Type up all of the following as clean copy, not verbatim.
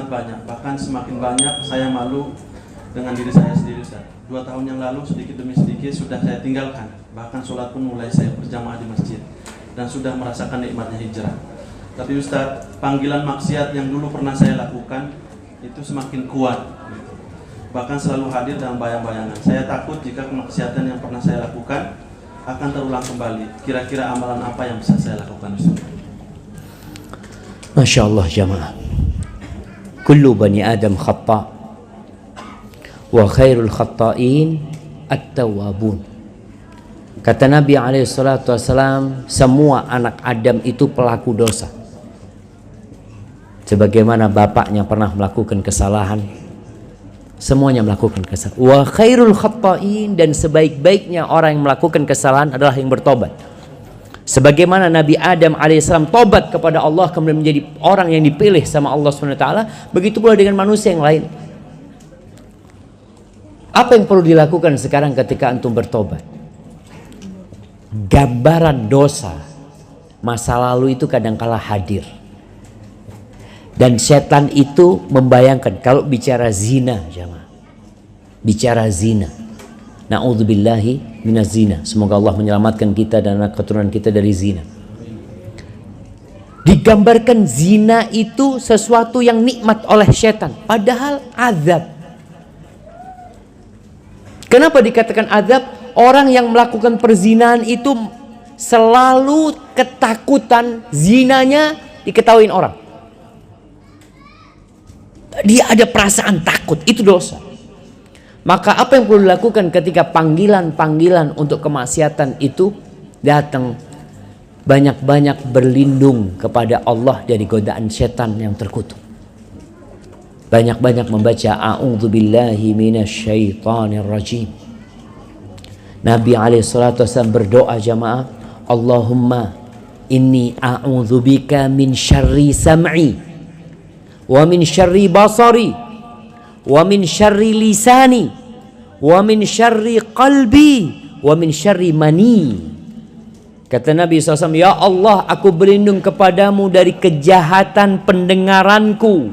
sangat banyak, bahkan semakin banyak saya malu dengan diri saya sendiri, Ustaz. 2 tahun yang lalu sedikit demi sedikit sudah saya tinggalkan, bahkan sholat pun mulai saya berjamaah di masjid dan sudah merasakan nikmatnya hijrah. Tapi Ustaz, panggilan maksiat yang dulu pernah saya lakukan itu semakin kuat, bahkan selalu hadir dalam bayang-bayangan. Saya takut jika kemaksiatan yang pernah saya lakukan akan terulang kembali. Kira-kira amalan apa yang bisa saya lakukan, Ustaz? Masya Allah jamaah. Kullu bani Adam khata' wa khairul khata'in at-tawwabun. Kata Nabi SAW, semua anak Adam itu pelaku dosa. Sebagaimana bapaknya pernah melakukan kesalahan, semuanya melakukan kesalahan. Wa khairul khata'in, dan sebaik-baiknya orang yang melakukan kesalahan adalah yang bertobat. Sebagaimana Nabi Adam alaihissalam tobat kepada Allah kemudian menjadi orang yang dipilih sama Allah SWT, begitu pula dengan manusia yang lain. Apa yang perlu dilakukan sekarang ketika antum bertobat? Gambaran dosa masa lalu itu kadangkala hadir. Dan setan itu membayangkan, kalau bicara zina, jamaah, bicara zina, na'udzubillahi minaz zina, semoga Allah menyelamatkan kita dan anak keturunan kita dari zina. Digambarkan zina itu sesuatu yang nikmat oleh setan, padahal azab. Kenapa dikatakan azab? Orang yang melakukan perzinahan itu selalu ketakutan zinanya diketahuin orang. Dia ada perasaan takut, itu dosa. Maka apa yang perlu dilakukan ketika panggilan-panggilan untuk kemaksiatan itu datang? Banyak-banyak berlindung kepada Allah dari godaan setan yang terkutuk. Banyak-banyak membaca a'udzubillahi minasyaitonir rajim. Nabi SAW berdoa jamaah, Allahumma inni a'udzubika min syarri sam'i wa min syarri basari wa min syarri lisani wa min syarri qalbi wa min syarri mani. Kata Nabi SAW, ya Allah, aku berlindung kepadamu dari kejahatan pendengaranku,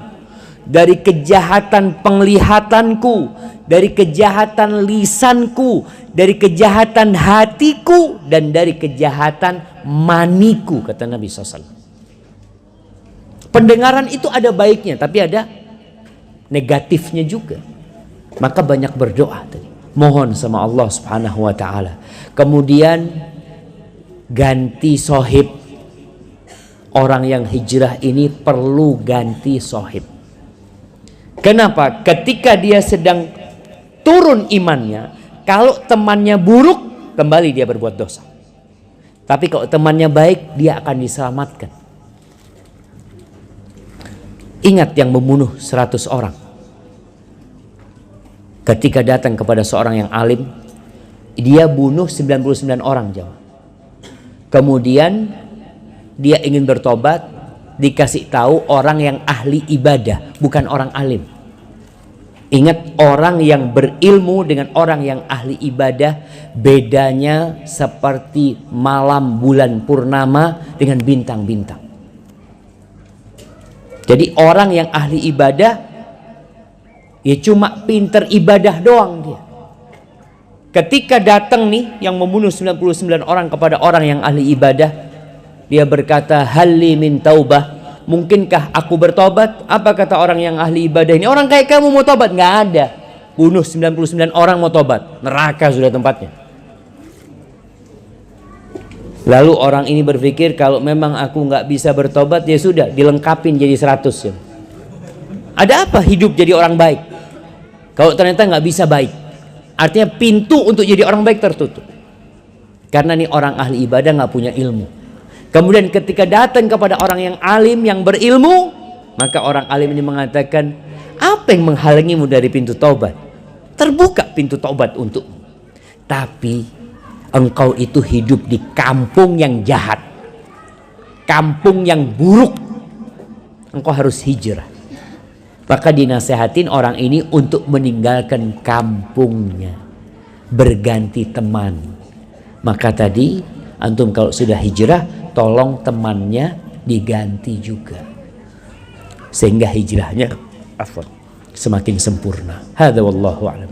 dari kejahatan penglihatanku, dari kejahatan lisanku, dari kejahatan hatiku, dan dari kejahatan maniku, kata Nabi SAW. Pendengaran itu ada baiknya, tapi ada negatifnya juga. Maka banyak berdoa tadi, mohon sama Allah Subhanahu wa taala. Kemudian ganti sohib. Orang yang hijrah ini perlu ganti sohib. Kenapa? Ketika dia sedang turun imannya, kalau temannya buruk, kembali dia berbuat dosa. Tapi kalau temannya baik, dia akan diselamatkan. Ingat yang membunuh 100 orang. Ketika datang kepada seorang yang alim, dia bunuh 99 orang jawab. Kemudian dia ingin bertobat, dikasih tahu orang yang ahli ibadah, bukan orang alim. Ingat, orang yang berilmu dengan orang yang ahli ibadah bedanya seperti malam bulan purnama dengan bintang-bintang. Jadi orang yang ahli ibadah ya cuma pinter ibadah doang dia. Ketika datang nih yang membunuh 99 orang kepada orang yang ahli ibadah, dia berkata, halli min taubah, mungkinkah aku bertobat? Apa kata orang yang ahli ibadah ini? Orang kayak kamu mau tobat? Nggak ada. Bunuh 99 orang mau tobat, neraka sudah tempatnya. Lalu orang ini berpikir, kalau memang aku nggak bisa bertobat, ya sudah, dilengkapin jadi 100 ya. Ada apa hidup jadi orang baik kalau ternyata nggak bisa baik? Artinya pintu untuk jadi orang baik tertutup. Karena nih orang ahli ibadah nggak punya ilmu. Kemudian ketika datang kepada orang yang alim, yang berilmu, maka orang alim ini mengatakan, apa yang menghalangimu dari pintu taubat? Terbuka pintu taubat untukmu. Tapi engkau itu hidup di kampung yang jahat, kampung yang buruk. Engkau harus hijrah. Maka dinasehatin orang ini untuk meninggalkan kampungnya, berganti teman. Maka tadi antum kalau sudah hijrah, tolong temannya diganti juga, sehingga hijrahnya semakin sempurna. Hadza wallahu a'lam.